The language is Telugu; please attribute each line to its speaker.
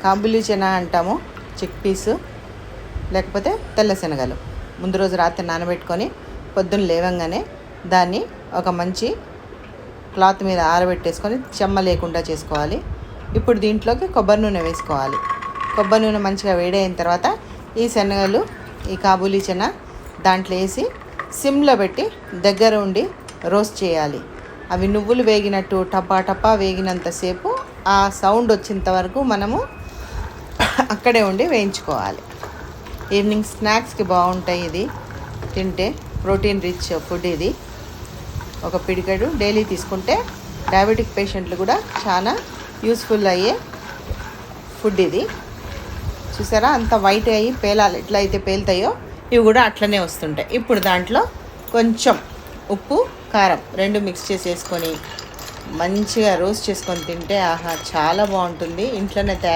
Speaker 1: కాబులి చెనా అంటాము, చిక్ పీసు లేకపోతే తెల్ల శనగలు. ముందు రోజు రాత్రి నానబెట్టుకొని పొద్దున్న లేవంగానే దాన్ని ఒక మంచి క్లాత్ మీద ఆరబెట్టేసుకొని చెమ్మ లేకుండా చేసుకోవాలి. ఇప్పుడు దీంట్లోకి కొబ్బరి నూనె వేసుకోవాలి. కొబ్బరి నూనె మంచిగా వేడైన తర్వాత ఈ శనగలు, ఈ కాబూలీ చెనా దాంట్లో వేసి సిమ్లో పెట్టి దగ్గర ఉండి రోస్ట్ చేయాలి. అవి నువ్వులు వేగినట్టు టపా టపా వేగినంతసేపు ఆ సౌండ్ వచ్చేంత వరకు మనము అక్కడే ఉండి వేయించుకోవాలి. ఈవినింగ్ స్నాక్స్కి బాగుంటాయి. ఇది తింటే ప్రోటీన్ రిచ్ ఫుడ్. ఇది ఒక పిడికెడు డైలీ తీసుకుంటే డయాబెటిక్ పేషెంట్లు కూడా చాలా యూస్ఫుల్ అయ్యే ఫుడ్ ఇది. చూసారా అంత వైట్ అయ్యి పేలాలి, ఎట్లా అయితే పేలుతాయో ఇవి కూడా అట్లనే వస్తుంటాయి. ఇప్పుడు దాంట్లో కొంచెం ఉప్పు కారం రెండు మిక్స్ చేసేసుకొని మంచిగా రోస్ట్ చేసుకొని తింటే ఆహా చాలా బాగుంటుంది. ఇంట్లోనే